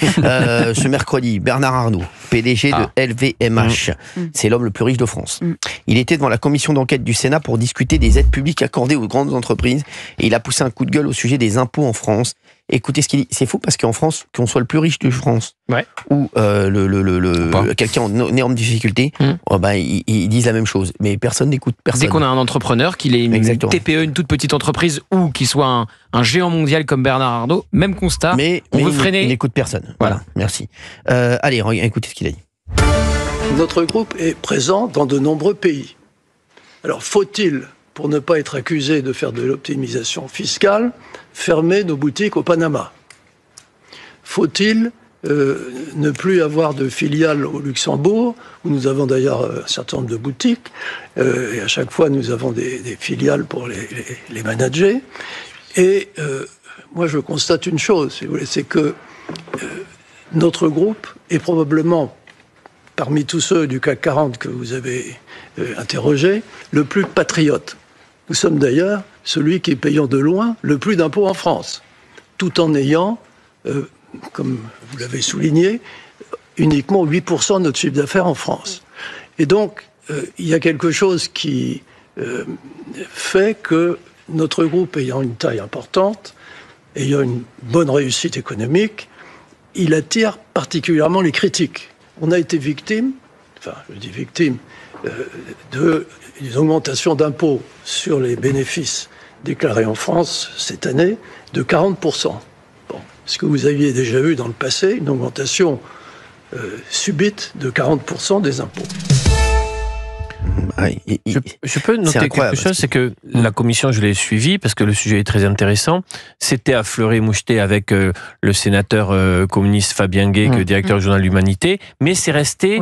Ce mercredi, Bernard Arnault, PDG de LVMH, c'est l'homme le plus riche de France. Il était devant la commission d'enquête du Sénat pour discuter des aides publiques accordées aux grandes entreprises et il a poussé un coup de gueule au sujet des impôts en France. Écoutez ce qu'il dit. C'est fou parce qu'en France, qu'on soit le plus riche de France ou quelqu'un en énorme difficulté, ils disent la même chose. Mais personne n'écoute personne. Dès qu'on a un entrepreneur, qu'il ait une TPE, une toute petite entreprise, ou qu'il soit un géant mondial comme Bernard Arnault, même constat, on veut freiner. Il n'écoute personne. Voilà, merci. Allez, écoutez ce qu'il a dit. Notre groupe est présent dans de nombreux pays. Alors, faut-il, pour ne pas être accusé de faire de l'optimisation fiscale, fermer nos boutiques au Panama? Faut-il ne plus avoir de filiales au Luxembourg, où nous avons d'ailleurs un certain nombre de boutiques, et à chaque fois nous avons des filiales pour les manager. Et moi je constate une chose, si vous voulez, c'est que notre groupe est probablement, parmi tous ceux du CAC 40 que vous avez interrogés, le plus patriote. Nous sommes d'ailleurs celui qui est payant de loin le plus d'impôts en France, tout en ayant, comme vous l'avez souligné, uniquement 8% de notre chiffre d'affaires en France. Et donc, il y a quelque chose qui fait que notre groupe, ayant une taille importante, ayant une bonne réussite économique, il attire particulièrement les critiques. On a été victime, d'une augmentation d'impôts sur les bénéfices déclarés en France cette année de 40%. Bon. Est-ce que vous aviez déjà eu dans le passé une augmentation subite de 40% des impôts? Je peux noter quelque chose, c'est que la commission, je l'ai suivie parce que le sujet est très intéressant. C'était à Fleury-Moucheté avec le sénateur communiste Fabien Gay, directeur du journal L'Humanité, mais c'est resté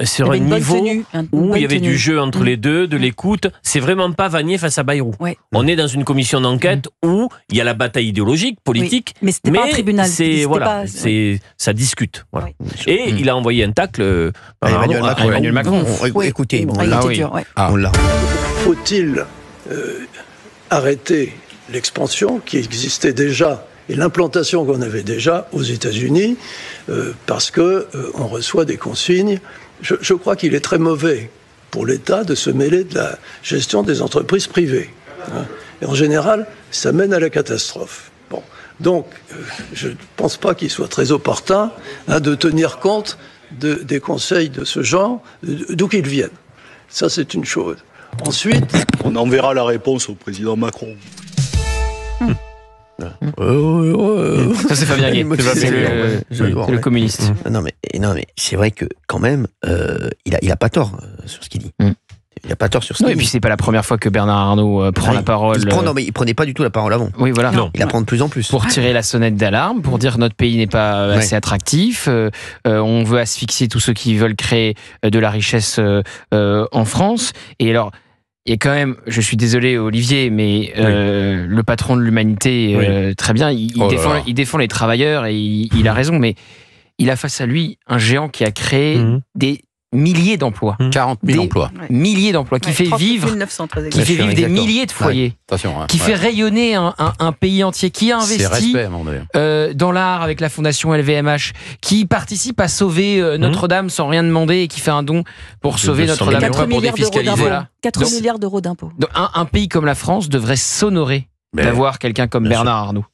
sur un niveau où il y avait du jeu entre les deux, de l'écoute. C'est vraiment pas Vanier face à Bayrou. On est dans une commission d'enquête où il y a la bataille idéologique, politique, mais c'était pas un tribunal. Ça discute. Voilà. Et il a envoyé un tacle à Emmanuel Macron. Écoutez, Faut-il arrêter l'expansion qui existait déjà et l'implantation qu'on avait déjà aux États-Unis parce qu'on reçoit des consignes. Je crois qu'il est très mauvais pour l'État de se mêler de la gestion des entreprises privées. Et en général, ça mène à la catastrophe. Bon. Donc, je ne pense pas qu'il soit très opportun de tenir compte des conseils de ce genre, d'où qu'ils viennent. Ça, c'est une chose. Ensuite, on enverra la réponse au président Macron. Ça, c'est Fabien Gay. C'est le communiste. Non, mais c'est vrai que, quand même, il a pas tort sur ce qu'il dit. Il n'a pas tort sur ce qu'il dit. Et puis, c'est pas la première fois que Bernard Arnault prend la parole. Non, mais il prenait pas du tout la parole avant. Oui, voilà. Il la prend de plus en plus. Pour tirer la sonnette d'alarme, pour dire que notre pays n'est pas assez attractif. On veut asphyxier tous ceux qui veulent créer de la richesse en France. Et alors, il y a quand même, je suis désolé Olivier, mais le patron de l'Humanité, très bien, il défend les travailleurs et il a raison, mais il a face à lui un géant qui a créé des milliers d'emplois. 40 000 emplois. Milliers d'emplois, qui fait vivre des milliers de foyers, qui fait rayonner un pays entier, qui a investi dans l'art avec la fondation LVMH, qui participe à sauver Notre-Dame sans rien demander et qui fait un don pour sauver Notre-Dame. 4 milliards d'euros d'impôts. Un pays comme la France devrait s'honorer d'avoir quelqu'un comme Bernard Arnault.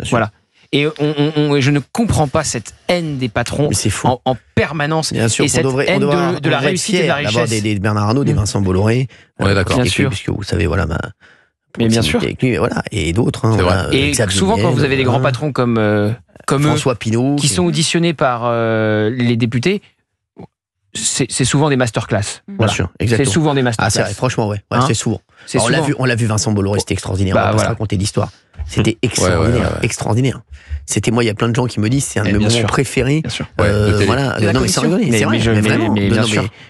Voilà. Et je ne comprends pas cette haine des patrons en permanence. Bien sûr, et cette haine de la réussite et de la richesse. D'avoir des Bernard Arnault, des Vincent Bolloré. D'accord. Bien sûr. Puisque vous savez, voilà mais bien sûr. Et d'autres. Et souvent, quand vous avez des grands patrons comme François Pinault, qui sont auditionnés par les députés, c'est souvent des masterclass. Bien sûr, exactement. C'est souvent des masterclass. C'est vrai, franchement, c'est souvent. On l'a vu, Vincent Bolloré, c'était extraordinaire. On va pas raconter l'histoire. C'était extraordinaire. C'était moi, il y a plein de gens qui me disent c'est un de mes moments préférés. Non mais sans rigoler, c'est vrai. Mais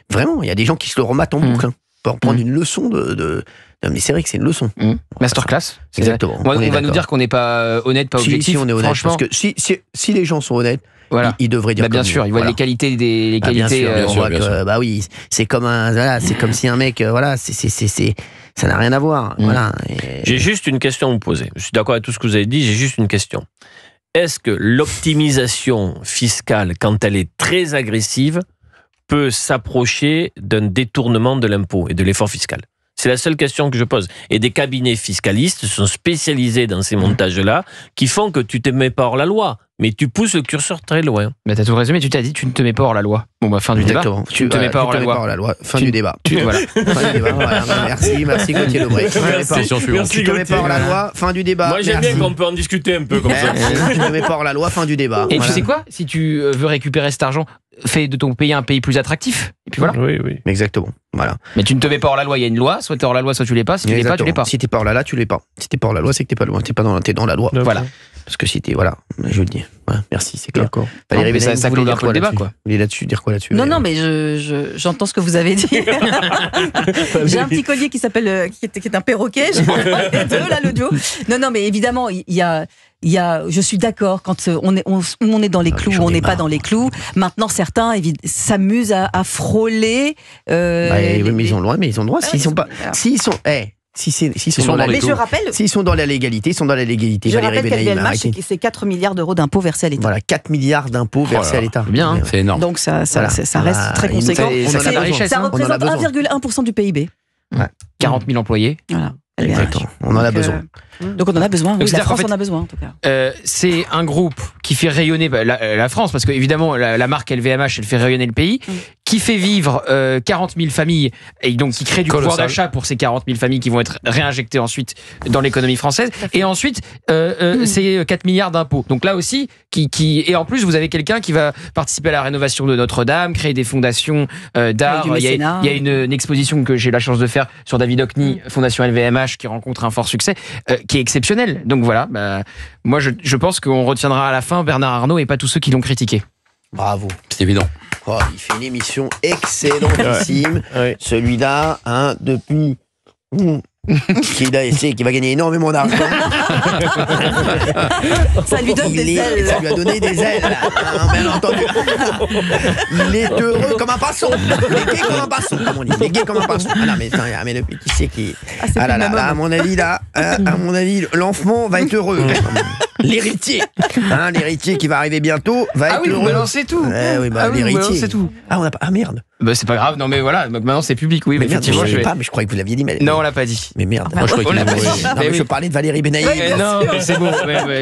vraiment, il y a des gens qui se le remettent en boucle pour prendre une leçon de. Non mais c'est vrai que c'est une leçon. Masterclass. Exactement. On va nous dire qu'on n'est pas honnête, pas objectif. Si on est honnête, parce que si les gens sont honnêtes. Voilà. Il devrait dire. Bien sûr, il voit les qualités des qualités. Bien sûr. Bah oui, c'est comme c'est comme si un mec, ça n'a rien à voir. Voilà. J'ai juste une question à vous poser. Je suis d'accord avec tout ce que vous avez dit. J'ai juste une question. est-ce que l'optimisation fiscale, quand elle est très agressive, peut s'approcher d'un détournement de l'impôt et de l'effort fiscal? C'est la seule question que je pose. Et des cabinets fiscalistes sont spécialisés dans ces montages-là qui font que tu ne te mets pas hors la loi, mais tu pousses le curseur très loin. Mais t'as tout résumé, tu t'as dit tu ne te mets pas hors la loi. Bon bah fin du débat. Tu ne te mets pas hors la loi. Fin du débat. Voilà. Fin du débat. Voilà. Merci Gauthier Lebret. Tu te mets pas hors la loi, fin du débat. Moi j'aime bien qu'on peut en discuter un peu comme ça. Tu ne mets pas hors la loi, fin du débat. Et tu sais quoi? Si tu veux récupérer cet argent, fais de ton pays un pays plus attractif. Et puis voilà. Oui. Exactement. Voilà. Mais tu ne te mets pas hors la loi, il y a une loi, soit t'es hors la loi, soit tu l'es pas. Si tu l'es pas, tu l'es pas. Si t'es pas hors la loi, tu l'es pas. Si t'es pas hors la loi, c'est que t'es pas loin. T'es dans la loi. Voilà. Parce que si t'es, voilà, je le dis. Voilà, merci, c'est clair. D'accord. Valérie Bénaïm, ça clôt un peu le débat, quoi. Vous voulez dire quoi là-dessus? Non, mais j'entends ce que vous avez dit. J'ai un petit collier qui s'appelle, qui est un perroquet. J'ai entendu deux là l'audio. Non, mais évidemment, il y a, je suis d'accord quand on est dans les clous ou on n'est pas dans les clous. Maintenant, certains s'amusent à frôler. Oui, mais ils ont le droit. S'ils sont pas, s'ils sont dans la légalité, ils sont dans la légalité. Je rappelle qu'LVMH, c'est 4 milliards d'euros d'impôts versés à l'État. Voilà, 4 milliards d'impôts versés à l'État. Bien, hein. C'est énorme. Donc ça reste très conséquent. Ça représente 1,1% du PIB. 40 000 employés. Voilà. Exactement. On en a besoin. Donc on en a besoin. Oui, la France en a besoin en tout cas. C'est un groupe qui fait rayonner la France, parce qu'évidemment la marque LVMH, elle fait rayonner le pays, qui fait vivre 40 000 familles, et donc qui crée du pouvoir d'achat pour ces 40 000 familles qui vont être réinjectées ensuite dans l'économie française. Et ensuite, c'est 4 milliards d'impôts. Donc là aussi, et en plus, vous avez quelqu'un qui va participer à la rénovation de Notre-Dame, créer des fondations d'art. Il y a une exposition que j'ai la chance de faire sur David Hockney, Fondation LVMH, qui rencontre un fort succès, qui est exceptionnel. Donc voilà, moi je pense qu'on retiendra à la fin Bernard Arnault et pas tous ceux qui l'ont critiqué. Bravo. C'est évident. Oh, il fait une émission excellentissime. Ouais. Celui-là, depuis... qui va gagner énormément d'argent. Ça lui donne des ailes. Ça lui a donné des ailes, bien entendu. Il est heureux comme un passon. Il est gai comme un passon, comme on dit. Il est gai comme un passon. Ah non, mais attends, mais depuis, qui c'est qui... Ah là, à mon avis, l'enfant va être heureux. L'héritier. L'héritier qui va arriver bientôt va être heureux. Vous balancez tout. L'héritier. C'est tout. Ah, on a pas... Ah, merde. C'est pas grave, non mais voilà, donc maintenant c'est public, oui. Mais merde, effectivement, mais je croyais que vous l'aviez dit. Non, on l'a pas dit. Mais merde. Moi, je croyais qu'il l'avait dit. Non, mais je parlais de Valérie Bénaïm. Non, c'est bon.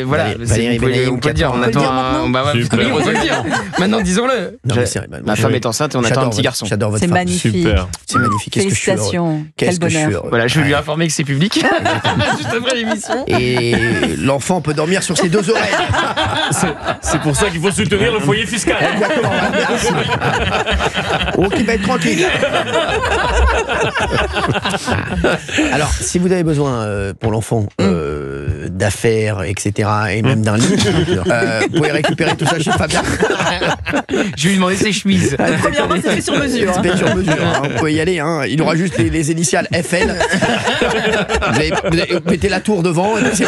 Voilà. Valérie Bénaïm, on peut le dire. On attend. On peut le dire. Maintenant, disons-le. Ma femme est enceinte et on attend un petit garçon. J'adore votre femme. C'est magnifique. Super. C'est magnifique. Félicitations. Quel bonheur. Voilà, je vais lui informer que c'est public. Juste après l'émission. Et l'enfant peut dormir sur ses deux oreilles. C'est pour ça qu'il faut soutenir le foyer fiscal. Exactement. Merci. Oh, qui va être tranquille. Alors, si vous avez besoin pour l'enfant d'affaires, etc., et même d'un lit, vous pouvez récupérer tout ça chez Fabien. Je vais lui demander ses chemises. Premièrement, c'est fait sur mesure. C'est fait sur mesure. Vous pouvez y aller. Il aura juste les initiales FN. Vous mettez la tour devant. Et c'est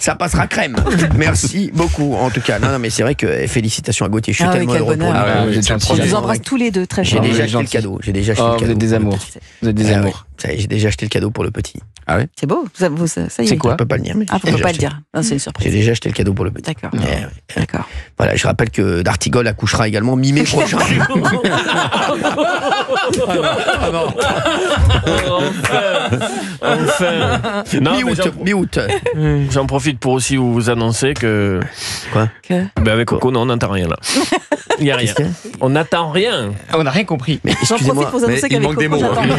ça passera crème. Merci beaucoup. En tout cas, non, mais c'est vrai que félicitations à Gauthier. Je suis tellement heureux pour lui. Je vous embrasse tous les deux très J'ai fort. déjà acheté le cadeau. Vous êtes des amours. Vous êtes des amours. J'ai déjà acheté le cadeau pour le petit. Ah ouais? C'est beau, ça y est. C'est quoi? On peut pas le dire. Mais on peut pas le dire. C'est une surprise. J'ai déjà acheté le cadeau pour le petit. D'accord. D'accord. Voilà, je rappelle que D'Artigol accouchera également mi-mai prochain. Mi-août. J'en profite pour aussi vous annoncer que... Quoi? Avec Coco, non, on n'entend rien là. Il n'y a rien. On n'attend rien. On n'a rien compris. Mais j'en profite pour vous annoncer qu'avec Coco, j'entends rien.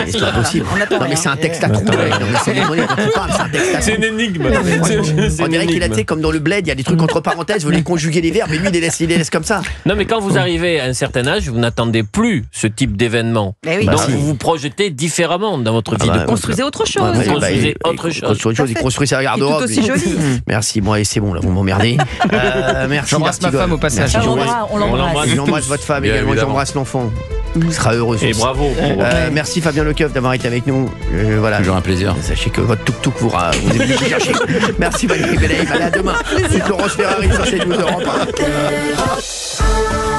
C'est pas possible. Non, mais c'est un texte à trouver. C'est une énigme. On dirait qu'il a été comme dans le bled, il y a des trucs entre parenthèses, vous voulez conjuguer les verbes, mais lui, il les laisse comme ça. Non, mais quand vous arrivez à un certain âge, vous n'attendez plus ce type d'événement. Donc vous vous projetez différemment dans votre vie de couple. Construisez autre chose. Construisez autre chose. Il construit sa garde-robe. Tout aussi joli. Merci, bon, allez, c'est bon, là, vous m'emmerdez. Merci. J'embrasse ma femme au passage. On l'embrasse. J'embrasse votre femme également, j'embrasse l'enfant. Il sera heureux. Et bravo. Merci Fabien Lecoeuf d'avoir été avec nous. Voilà. Toujours un plaisir. Sachez que votre tuk-tuk vous est venu chercher. Merci Valérie Bénaïm. Allez, à demain. C'est Laurence Ferrari sur CNews Europe 1.